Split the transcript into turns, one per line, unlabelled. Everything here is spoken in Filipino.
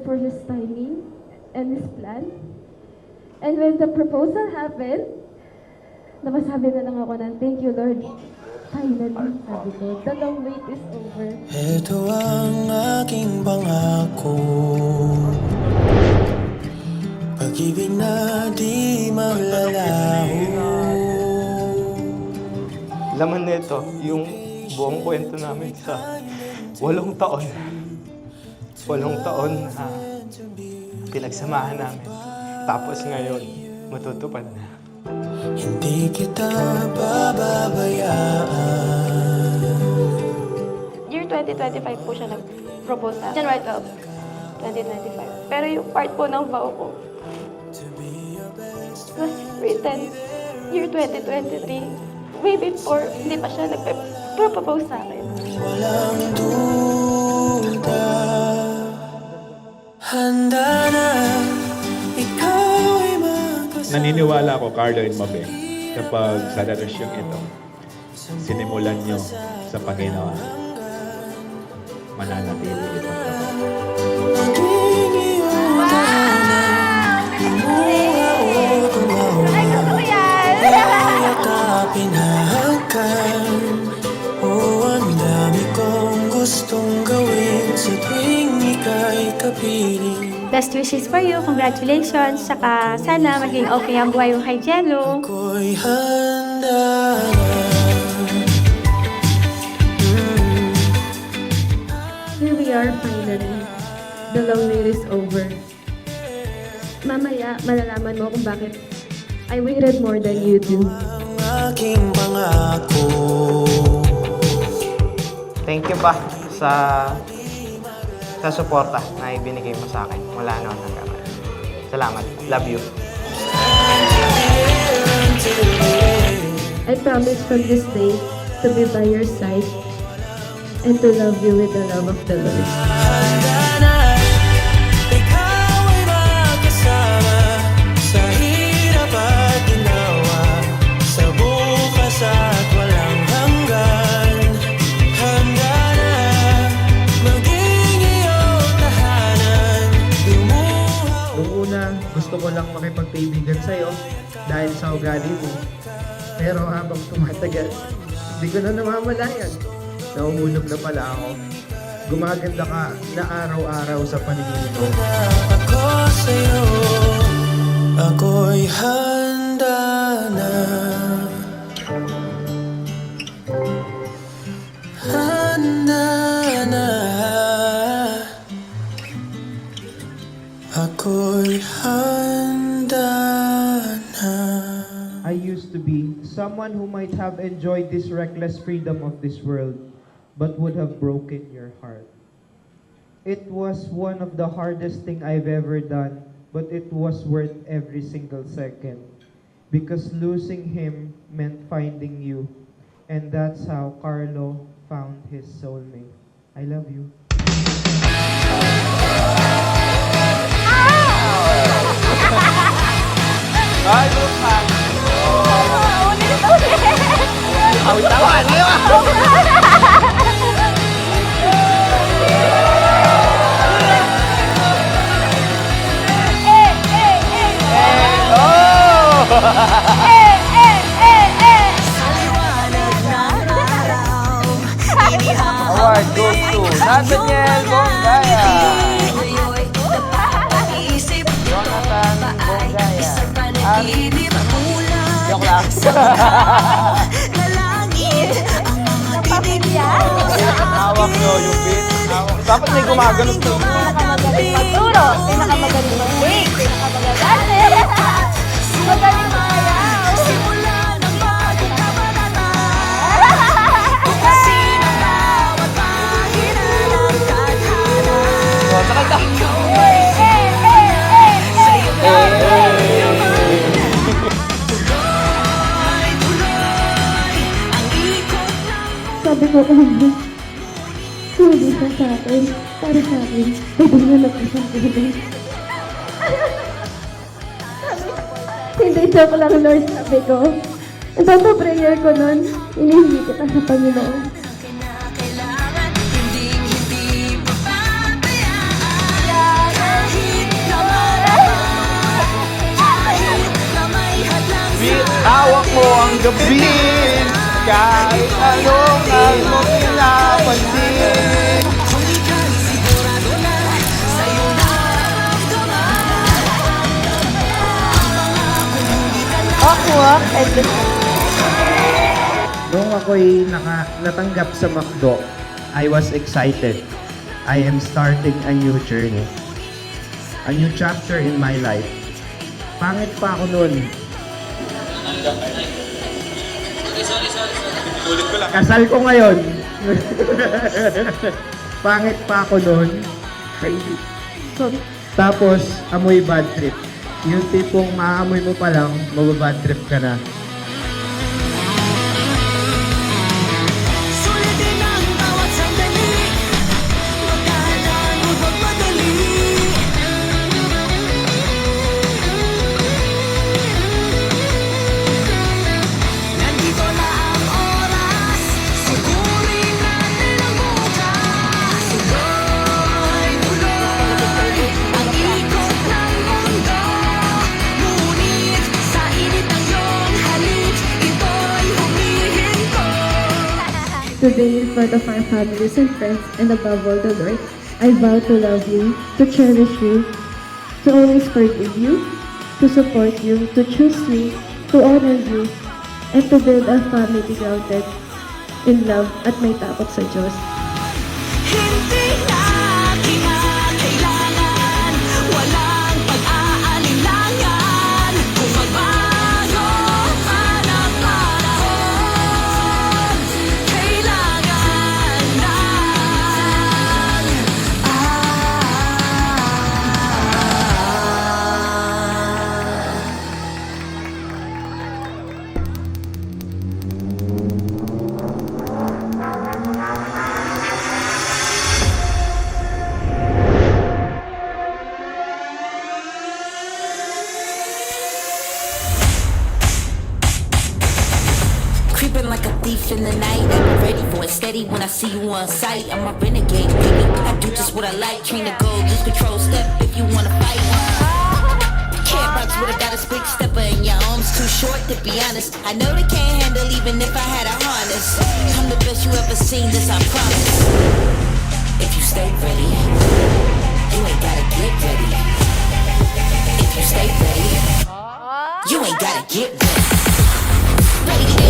for His timing and His plan. And when the proposal happened, napasabi na lang ako ng, thank you, Lord. Finally, sabi ko, the long wait is over.
Ito ang aking pangako, pag-ibig na di maglalaho.
Laman nito, yung buong kwento namin sa 8 taon. 8 taon na pinagsamahan namin. Tapos ngayon, matutupad na.
Hindi kita pababayaan.
Year 2025 po siya nag-propose sa January 12, 2025. Pero yung part po ng vow ko was written year 2023. Way before, hindi pa siya nag-propose sa akin.
Walang duda, handa na ikaw ay magkasama.
Naniniwala ako, Carlo and Mabe, kapag sa darasyong ito, sinimulan nyo sa Panginoon, mananatili ito.
Maging iyong tahanan, lumuha o tumawa, yakapin hahagkan. Oh, ang dami kong gustong gawin sa tuwing ika'y kapiling.
Best wishes for you. Congratulations. Saka sana maging okay ang buhay mo kay Jello.
Ako'y handa na.
Here we are finally. The long wait is over. Mamaya, malalaman mo kung bakit I waited more than you do.
Ang aking pangako.
Thank you pa sa suporta na ibinigay mo sa akin mula noon hanggang ngayon. Salamat. Love you.
I promise from this day to be by your side and to love you with the love of the Lord.
Handa na, ikaw ay magkasama sa hirap at ginawa, sa bukas at walang hanggan. Handa na, maging iyong tahanan, lumuha.
Noong una, gusto ko lang makipagkaibigan sa'yo dahil sa ugali mo. Pero habang tumatagal, hindi ko na namamalayan. Nauhulog na pala ako. Gumaganda ka na araw-araw sa paningin ko.
Ako sa'yo, ako'y handa na. Handa na. Ako'y handa na.
I used to be someone who might have enjoyed this reckless freedom of this world, but would have broken your heart. It was one of the hardest thing I've ever done, but it was worth every single second. Because losing him meant finding you. And that's how Carlo found his soulmate. I love you.
Award goes to Nathaniel Bongaya. Jonathan Bongaya. Joke lang. Hawak nyo yung beat. Dapat may gumagano to.
Pinakamagaling magturo, pinakamagaling mag-wait, pinakamagaling magaling mayaw.
Simula ng bagong kabanata, kasi ng bawat pahina ng tadhana. Ikaw ay sa iyong tuloy, tuloy, ang ikot ng
Sabi ko, Carlo, hindi ka sa akin, para sa akin, pwede nga nag-isang pwede. Hindi, joke lang, Lord, sabi ko. Ang toto prayer ko nun, inihingi kita sa Panginoon.
kinakailangan, hindi papabayaan.
ang gabi, kahit anong pinapansin.
Nung ako'y natanggap sa McDo, I was excited. I am starting a new journey. A new chapter in my life. Pangit pa ako nun. Kasal ko ngayon. Pangit pa ako nun. Tapos, amoy bad trip. Yung tipong maamoy mo pa lang, mababad trip ka na.
Sulitin ang bawat sandali, magdahan o magmadali. Nandito na ang oras, sugurin natin ang bukas. Tuloy-tuloy ang ikot ng mundo. Ngunit sa init ng iyong halik, ito'y humihinto.
Today, in front of our families and friends, and above all the Lord, I vow to love you, to cherish you, to always forgive you, to support you, to choose you, to honor you, and to build a family grounded in love at may takot sa Diyos.
Hindi na kinakailangan, walang pag-aalinlangan. Kung magbago man ang panahon, kailangan ng
Creeping like a thief in the night, I'm ready for it. Steady when I see you on sight. I'm a renegade, baby. I do just what I like. Train to go, lose control. Step if you wanna fight. Can't box with a goddess, big stepper in your arms too short to be honest. I know they can't handle even if I had a harness. I'm the best you ever seen, this I promise. If you stay ready, you ain't gotta get ready. If you stay ready, you ain't gotta get ready. Ready to